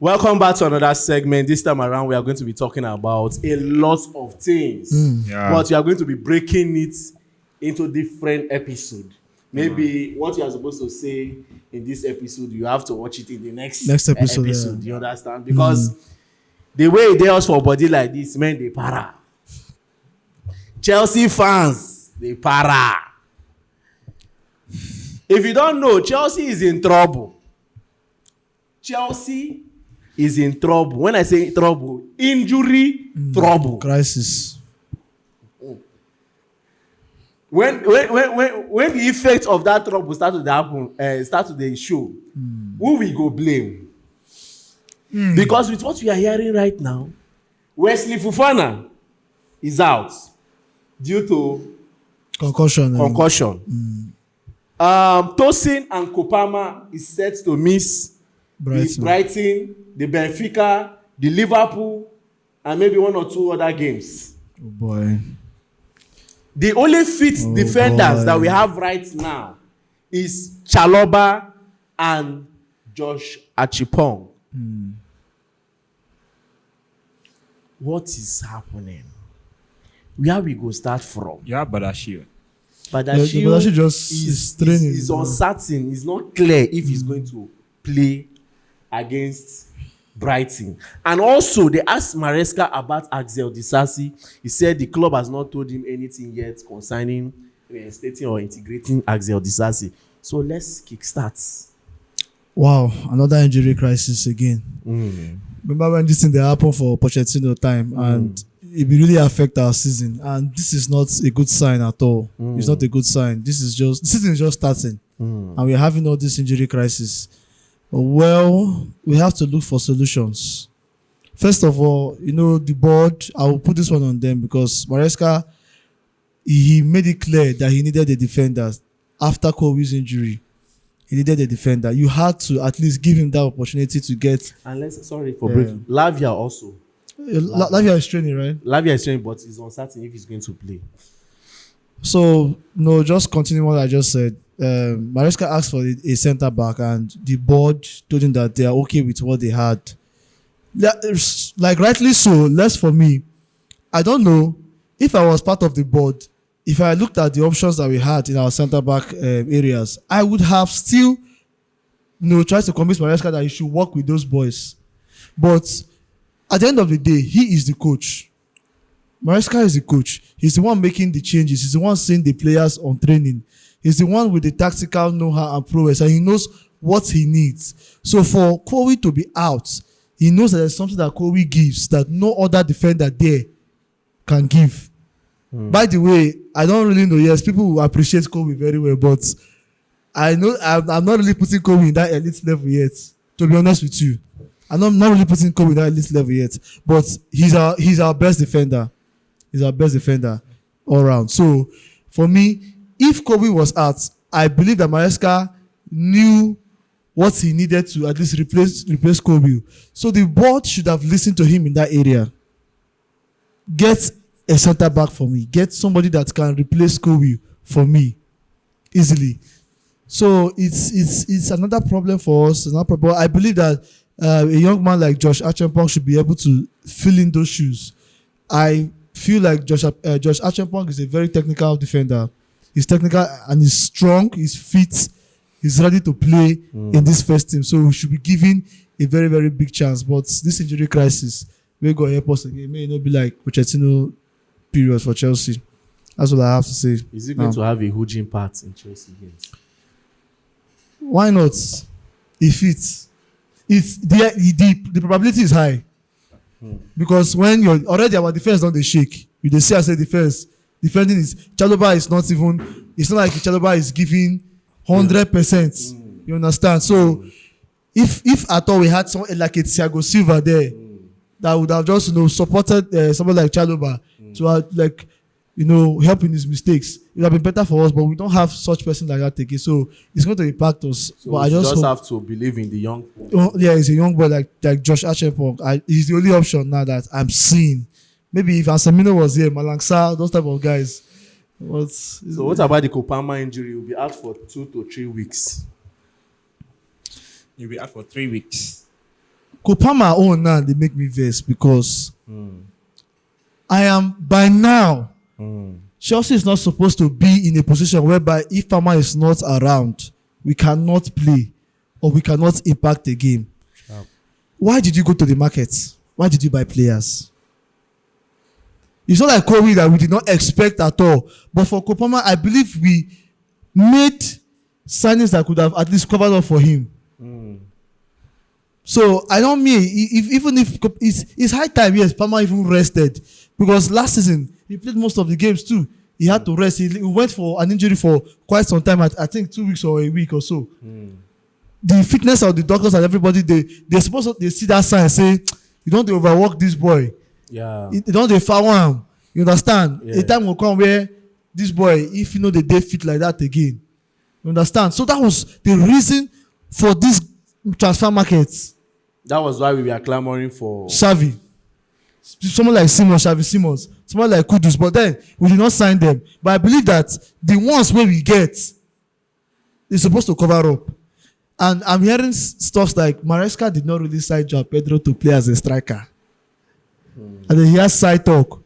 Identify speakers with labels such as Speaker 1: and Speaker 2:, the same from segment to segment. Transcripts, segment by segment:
Speaker 1: Welcome back to another segment. This time around, we are going to be talking about a lot of things, but we are going to be breaking it into different episodes. Maybe what you are supposed to say in this episode, you have to watch it in the next episode. Yeah. You understand? Because the way they ask for body like this, man, they para. Chelsea fans, they para. If you don't know, Chelsea is in trouble. Chelsea is in trouble. When I say trouble, injury trouble.
Speaker 2: Crisis.
Speaker 1: When the effects of that trouble start to happen, start to show, who we go blame? Because with what we are hearing right now, Wesley Fofana is out due to
Speaker 2: concussion.
Speaker 1: Tosin and Kopama is set to miss the Brighton, the Benfica, the Liverpool, and maybe one or two other games.
Speaker 2: Oh boy.
Speaker 1: The only fit defenders that we have right now is Chalobah and Josh Achipong. What is happening? Where we go start from?
Speaker 3: You have Badashio.
Speaker 2: Badashio just is training.
Speaker 1: Is uncertain. It's not clear if he's going to play against Brighton. And also, they asked Maresca about Axel Disasi. He said the club has not told him anything yet concerning reinstating or integrating Axel Disasi. So let's kickstart.
Speaker 2: Wow, another injury crisis again. Remember when this thing happened for Pochettino time and it really affect our season, and this is not a good sign at all. It's not a good sign. The season is just starting, and we're having all this injury crisis. Well, we have to look for solutions. First of all, the board, I will put this one on them because Maresca, he made it clear that he needed a defender after Kobe's injury. He needed a defender. You had to at least give him that opportunity to get.
Speaker 1: Sorry for breaking. Lavia also.
Speaker 2: Lavia is training, right?
Speaker 1: Lavia is training, but it's uncertain if he's going to play.
Speaker 2: So, no, just continue what I just said. Maresca asked for a centre back, and the board told him that they are okay with what they had. Like rightly so, less for me. I don't know if I was part of the board. If I looked at the options that we had in our centre back areas, I would have still, tried to convince Maresca that he should work with those boys. But at the end of the day, he is the coach. Maresca is the coach. He's the one making the changes. He's the one seeing the players on training. He's the one with the tactical know-how and prowess, and he knows what he needs. So for Kobe to be out, he knows that there's something that Kobe gives that no other defender there can give. By the way, I don't really know. Yes, people will appreciate Kobe very well, but I know I'm not really putting Kobe in that elite level yet. To be honest with you, I'm not really putting Kobe in that elite level yet. But he's our best defender. He's our best defender all round. So for me, if Kobe was out, I believe that Maresca knew what he needed to at least replace Kobe. So the board should have listened to him in that area. Get a centre back for me. Get somebody that can replace Kobe for me easily. So it's another problem for us. Another problem. I believe that a young man like Josh Archampong should be able to fill in those shoes. I feel like Josh Archampong is a very technical defender. He's technical and he's strong. He's fit. He's ready to play in this first team. So we should be given a very, very big chance. But this injury crisis will go help us again. It may not be like Pochettino period for Chelsea. That's what I have to say.
Speaker 1: Is it going to have a huge impact in Chelsea games?
Speaker 2: Why not? If it's the probability is high. Because when you're already our defense don't they shake. You they see as a defense. Defending is Chalobah is not even. It's not like Chalobah is giving 100%. You understand? So if at all we had someone like a Thiago Silva there, that would have just supported someone like Chalobah to help in his mistakes. It would have been better for us, but we don't have such person like that again. So it's going to impact us.
Speaker 1: So
Speaker 2: but
Speaker 1: I just have to believe in the young.
Speaker 2: Yeah, he's a young boy like Josh Archampong. He's the only option now that I'm seeing. Maybe if Anselmino was here, Malangsa, those type of guys.
Speaker 1: So what about the Kopama injury? He'll be out for 2 to 3 weeks.
Speaker 3: He'll be out for 3 weeks.
Speaker 2: Kopama own now they make me vex because I am by now. Chelsea is not supposed to be in a position whereby if Palmer is not around, we cannot play or we cannot impact the game. Sharp. Why did you go to the market? Why did you buy players? It's not like Kobe that we did not expect at all. But for Kopama, I believe we made signings that could have at least covered up for him. So I don't mean even if it's high time, yes, Palmer even rested because last season he played most of the games too. He had to rest. He went for an injury for quite some time. I think 2 weeks or a week or so. The fitness of the doctors and everybody they supposed to they see that sign and say you don't overwork this boy.
Speaker 1: Yeah.
Speaker 2: You don't dey foul am. You understand?
Speaker 1: Yeah.
Speaker 2: A time will come where this boy, if you know the day fit like that again. You understand? So that was the reason for this transfer market.
Speaker 1: That was why we were clamoring for
Speaker 2: Xavi. Someone like Xavi Simons. Someone like Kudus. But then we did not sign them. But I believe that the ones where we get is supposed to cover up. And I'm hearing stuff like Maresca did not really sign Joao Pedro to play as a striker. And then he has side talk.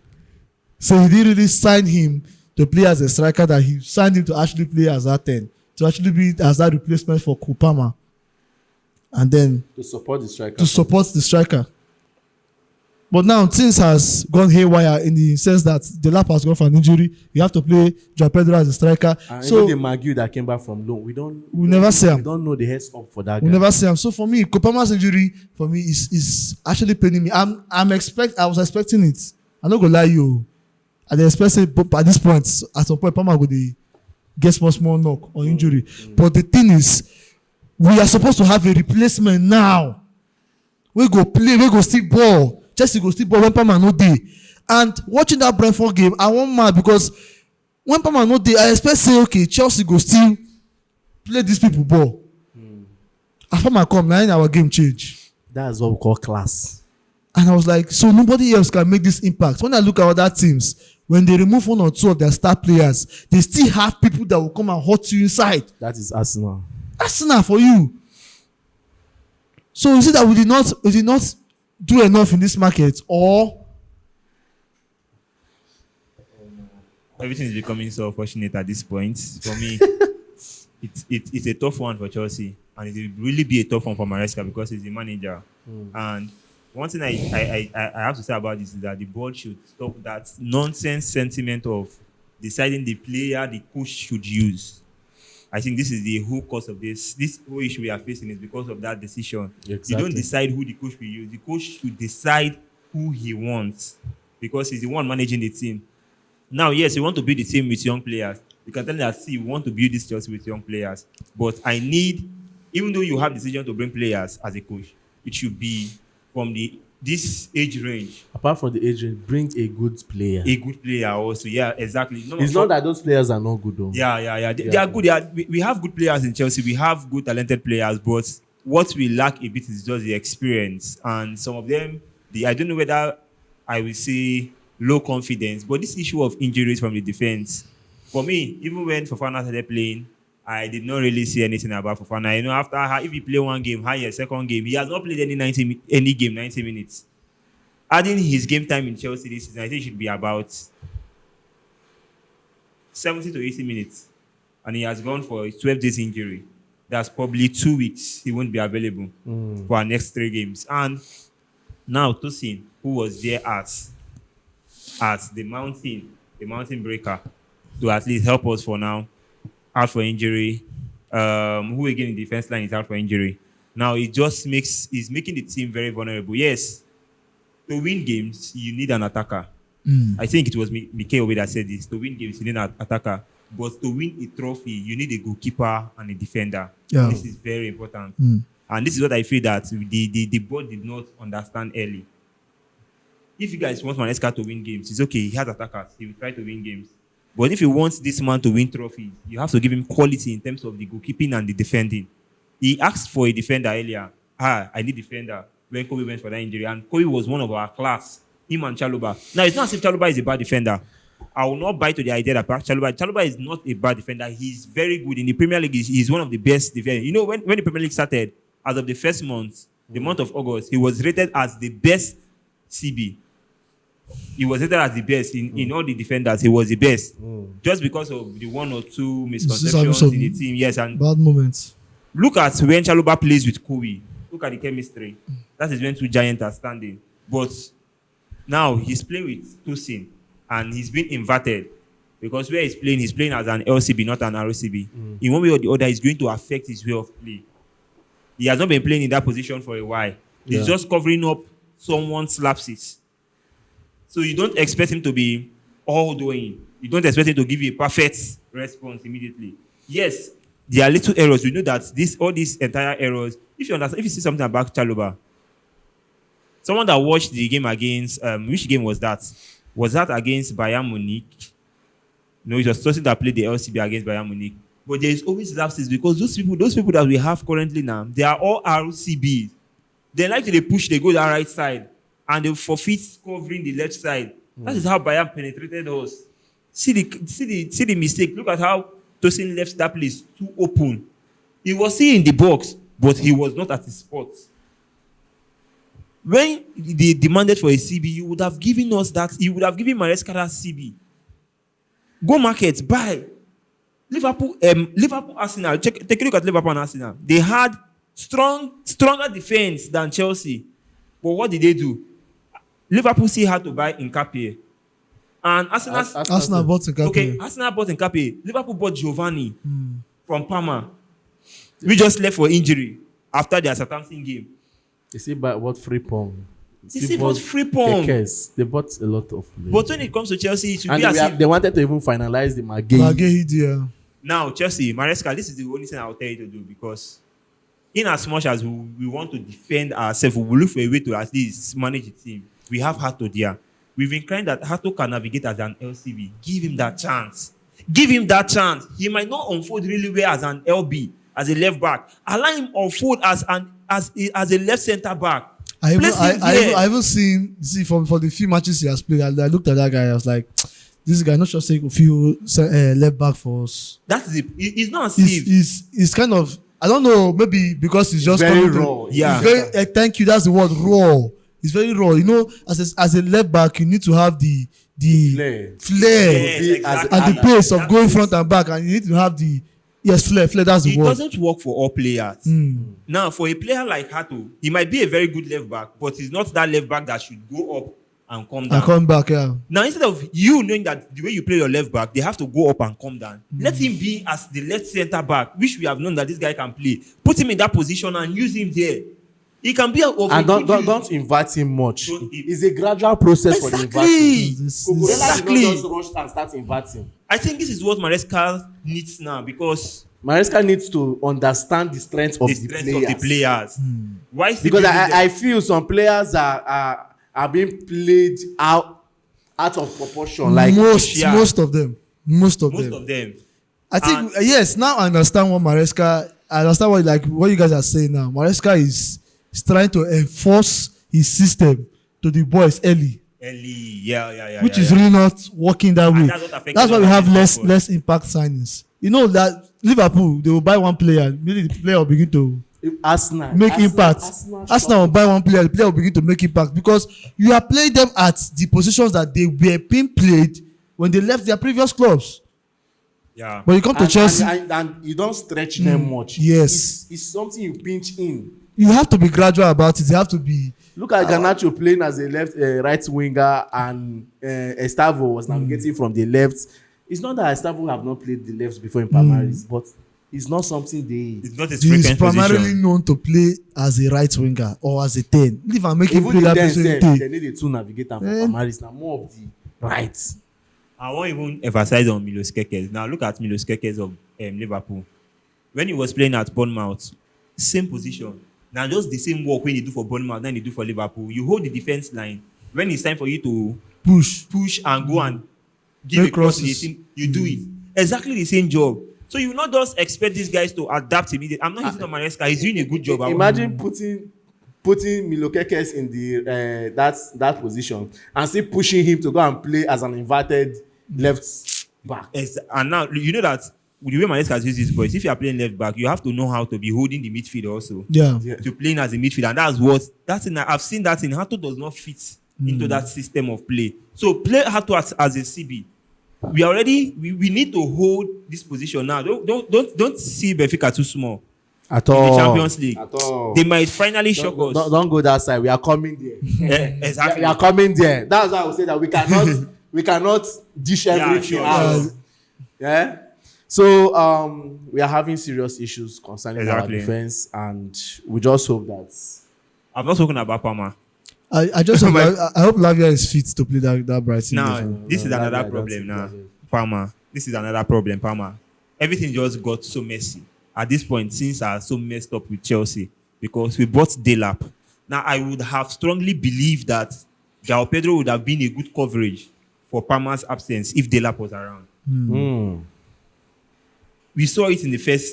Speaker 2: So he didn't really sign him to play as a striker, that he signed him to actually play as that 10, to actually be as that replacement for Kopama. And then
Speaker 1: to support the striker.
Speaker 2: But now things has gone haywire in the sense that the lap has gone for an injury. You have to play Joao Pedro as a striker.
Speaker 1: And
Speaker 2: so
Speaker 1: even the Magu that came back from loan, we
Speaker 2: never see him.
Speaker 1: We don't know the heads up for that guy.
Speaker 2: We never see him. So for me, Kopama's injury for me is actually paining me. I was expecting it. I'm not gonna lie you. I expect it, but at this point, at some point, Palmer go dey get small knock or injury. But the thing is, we are supposed to have a replacement now. We go play, we go still ball. Chelsea go still ball when Palmer no dey. And watching that Brentford game, I want mad because when Palmer no dey, I expect say okay, Chelsea go still play these people ball. As Palmer come, now our game change.
Speaker 1: That's what we call class.
Speaker 2: And I was like, so nobody else can make this impact. When I look at other teams, when they remove 1 or 2 of their star players, they still have people that will come and hurt you inside.
Speaker 1: That is Arsenal.
Speaker 2: Arsenal for you. So you see that we did not do enough in this market, or
Speaker 3: everything is becoming so unfortunate at this point. For me, it's a tough one for Chelsea, and it will really be a tough one for Maresca because he's the manager. And one thing I have to say about this is that the board should stop that nonsense sentiment of deciding the player the coach should use. I think this is the whole cause of this. This whole issue we are facing is because of that decision. Exactly. You don't decide who the coach will use. The coach should decide who he wants because he's the one managing the team. Now, yes, you want to build the team with young players. You can tell me that, see, you want to build this Chelsea with young players. But I need, even though you have the decision to bring players as a coach, it should be from this age range.
Speaker 1: Apart from the age range, bring a good player.
Speaker 3: A good player also, yeah, exactly.
Speaker 1: It's not that those players are not good though.
Speaker 3: Yeah. They are good. We have good players in Chelsea. We have good talented players, but what we lack a bit is just the experience. And some of them, I don't know whether I will say low confidence, but this issue of injuries from the defense, for me, even when Fofana started playing, I did not really see anything about Fofana. You know, after if he play one game, second game, he has not played any game 90 minutes. Adding his game time in Chelsea this season, I think it should be about 70 to 80 minutes. And he has gone for a 12 days injury. That's probably 2 weeks he won't be available for our next 3 games. And now Tosin, who was there as the mountain breaker, to at least help us for now, out for injury. Who again in the defense line is out for injury. Now it just is making the team very vulnerable. Yes, to win games you need an attacker. I think it was Mikel that said this. To win games you need an attacker, but to win a trophy you need a goalkeeper and a defender. Yeah. This is very important, and this is what I feel that the board did not understand early. If you guys want Manesca to win games, it's okay. He has attackers. He will try to win games. But if you want this man to win trophies, you have to give him quality in terms of the goalkeeping and the defending. He asked for a defender earlier. I need defender when Kobe went for that injury. And Kobe was one of our class, him and Chaluba. Now, it's not as if Chaluba is a bad defender. I will not buy to the idea that Chaluba is not a bad defender. He's very good. In the Premier League, he's one of the best defenders. You know, when the Premier League started, as of the first month, the month of August, he was rated as the best CB. He was rated as the best in all the defenders. He was the best, just because of the one or two misconceptions in the team. Yes, and
Speaker 2: bad moments.
Speaker 3: look at when Chaluba plays with Kobe. Look at the chemistry. That is when two giants are standing. But now he's playing with Tosin, and he's been inverted because where he's playing as an LCB, not an RCB. In one way or the other, it's going to affect his way of play. He has not been playing in that position for a while. He's just covering up someone's lapses. So you don't expect him to be all doing. You don't expect him to give you a perfect response immediately. Yes, there are little errors. We know that all these entire errors. If you see something about Chaluba, someone that watched the game against which game was that? Was that against Bayern Munich? No, it was Tosin that played the LCB against Bayern Munich. But there is always lapses because those people that we have currently now, they are all RCBs. They like to push, they go the right side, and they forfeit covering the left side. That is how Bayern penetrated us. See the mistake. Look at how Tosin left that place too open. He was still in the box, but he was not at his spot. When they demanded for a CB, you would have given us that. You would have given Maresca that CB. Go market, buy. Liverpool, Arsenal. Take a look at Liverpool and Arsenal. They had stronger defense than Chelsea. But what did they do? Liverpool still had to buy Nkapie. And
Speaker 2: Arsenal bought Nkapie.
Speaker 3: Okay, Arsenal bought Nkapie. Liverpool bought Giovanni from Parma. We just left for injury after their Southampton game.
Speaker 1: You see, but what Frimpong?
Speaker 3: They bought Frimpong.
Speaker 1: They bought a lot of players.
Speaker 3: But when it comes to Chelsea, it should
Speaker 1: and
Speaker 3: be as if
Speaker 1: they wanted to even finalize the Maguire.
Speaker 3: Now, Chelsea, Maresca, this is the only thing I'll tell you to do, because in as much as we want to defend ourselves, we will look for a way to at least manage the team. We have Hato there. We've been crying that Hato can navigate as an LCB. Give him that chance. Give him that chance. He might not unfold really well as an LB, as a left back. Allow him unfold as a left centre back.
Speaker 2: I even seen for the few matches he has played. I looked at that guy. I was like, this guy not just taking a few left back for us.
Speaker 3: That's it. It's not as if
Speaker 2: he's kind of, I don't know, maybe because he's just
Speaker 1: very raw.
Speaker 3: Yeah.
Speaker 2: Very, thank you. That's the word, raw. It's very raw. You know, as a left back, you need to have the flair
Speaker 3: yes, exactly.
Speaker 2: and the pace of going front and back, and you need to have the flair. That's the word.
Speaker 3: It doesn't work for all players. Now, for a player like Hato, he might be a very good left back, but he's not that left back that should go up and come down.
Speaker 2: And come back, yeah.
Speaker 3: Now, instead of you knowing that the way you play your left back, they have to go up and come down. Let him be as the left centre back, which we have known that this guy can play. Put him in that position and use him there. He can be
Speaker 1: and don't invite him much. It's a gradual process for the inviting.
Speaker 3: Exactly.
Speaker 1: Don't just rush and start inviting.
Speaker 3: I think this is what Maresca needs now, because
Speaker 1: Maresca needs to understand the strength of the players.
Speaker 3: Why?
Speaker 1: Because I feel some players are being played out of proportion. Like
Speaker 2: most of them. I think yes. Now I understand what Maresca. I understand what you guys are saying now. Maresca is trying to enforce his system to the boys early. Which is really not working that way. That's why we have less impact signings. You know that Liverpool, they will buy one player, maybe the player will begin to make impact. Arsenal will buy one player, the player will begin to make impact, because you are playing them at the positions that they were being played when they left their previous clubs.
Speaker 3: Yeah.
Speaker 2: But you come to Chelsea
Speaker 1: and you don't stretch them much.
Speaker 2: Yes.
Speaker 1: It's something you pinch in.
Speaker 2: You have to be gradual about it. You have to be.
Speaker 1: Look at Garnacho playing as a right winger, and Estavo was navigating from the left. It's not that Estavo have not played the left before in Palmares, but it's not something
Speaker 3: It's not his
Speaker 2: he is
Speaker 3: frequent
Speaker 2: primarily
Speaker 3: position.
Speaker 2: known to play as a right winger or as a 10. Leave and make him
Speaker 1: even
Speaker 2: play that
Speaker 1: then
Speaker 2: position.
Speaker 1: they need a two navigator for Palmares. Now more of the right.
Speaker 3: I won't even emphasize on Milos Kekes. Now look at Milos Kekes of Liverpool. When he was playing at Bournemouth, same position. Now just the same work when you do for Bournemouth than you do for Liverpool. You hold the defense line. When it's time for you to push and go and give
Speaker 2: Make
Speaker 3: a cross to the
Speaker 2: crosses.
Speaker 3: team, you do it. Exactly the same job. So you will not just expect these guys to adapt immediately. I'm not using on Maresca. He's doing a good job.
Speaker 1: Imagine putting Milo Kekes in the that position and still pushing him to go and play as an inverted left back.
Speaker 3: And now you know that the way Manesca has used these boys, if you are playing left back, you have to know how to be holding the midfield also.
Speaker 2: Yeah.
Speaker 3: To playing as a midfielder, and that's in I've seen that in Hato does not fit into that system of play. So play Hato as a CB. We need to hold this position now. Don't see Benfica too small
Speaker 1: At
Speaker 3: in
Speaker 1: all.
Speaker 3: the Champions League.
Speaker 1: At all.
Speaker 3: They might finally shock us.
Speaker 1: Don't go that side. We are coming there.
Speaker 3: Exactly.
Speaker 1: We are coming there. That's why I would say that we cannot dish everything out. Yeah. So we are having serious issues concerning our defense, and we just hope that.
Speaker 3: I've not spoken about Parma.
Speaker 2: I just hope, I hope Lavia is fit to play that Brighton.
Speaker 3: Now,
Speaker 2: game.
Speaker 3: this is another problem now. Parma. This is another problem, Parma. Everything just got so messy. At this point, things are so messed up with Chelsea because we bought Delap. Now, I would have strongly believed that João Pedro would have been a good coverage for Parma's absence if Delap was around. We saw it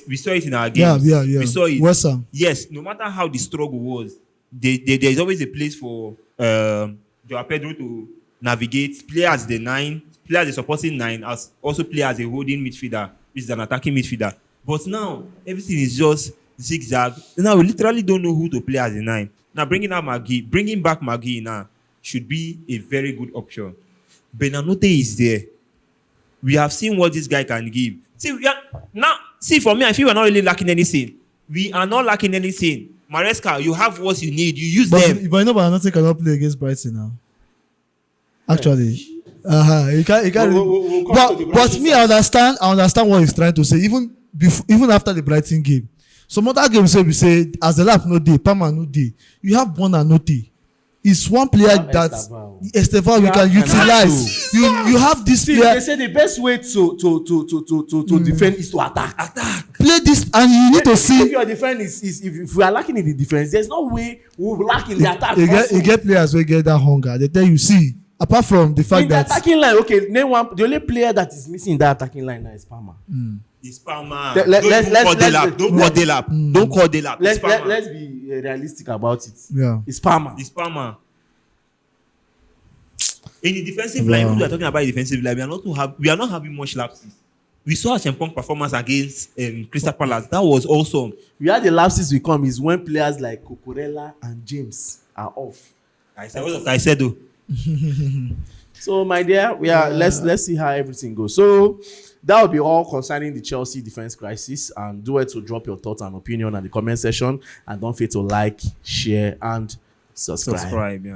Speaker 3: we saw it in our games.
Speaker 2: Yeah.
Speaker 3: We saw it.
Speaker 2: West Ham.
Speaker 3: Yes, no matter how the struggle was, there's always a place for João Pedro to navigate, play as the 9, play as a supporting 9, also play as a holding midfielder, which is an attacking midfielder. But now, everything is just zigzag. Now, we literally don't know who to play as a 9. Now, bringing back Magui now should be a very good option. Benanote is there. We have seen what this guy can give. See, for me, I feel we're not really lacking anything. We are not lacking anything. Maresca, you have what you need. You use them.
Speaker 2: But you know, Benanote cannot play against Brighton now. Actually. You can't really, but me, I understand what he's trying to say. Even after the Brighton game, some other games we say as the lap no day, Parma no day. You have Bonanote. It's one player that Estevan we can utilize. You have this player.
Speaker 1: They say the best way to defend is to attack.
Speaker 2: Play this, and you need to see.
Speaker 1: If your defense is if we are lacking in the defense, there's no way we will lack in the attack.
Speaker 2: You get players who get that hunger. They tell you, see. Apart from the fact that
Speaker 1: attacking line, okay, name one. The only player that is missing in that attacking line now is Parma.
Speaker 3: It's Parma.
Speaker 1: Don't
Speaker 3: call Delap.
Speaker 1: Let's be realistic about it.
Speaker 2: Yeah,
Speaker 3: It's Parma. In the defensive line, when we are talking about the defensive line, we are not having much lapses. We saw a Champong performance against Crystal Palace. That was awesome.
Speaker 1: We had the lapses we come is when players like Cucurella and James are off.
Speaker 3: I said though.
Speaker 1: So my dear, let's see how everything goes. So that will be all concerning the Chelsea defense crisis, and do it to drop your thoughts and opinion in the comment section, and don't forget to like, share, and subscribe.
Speaker 3: Yeah.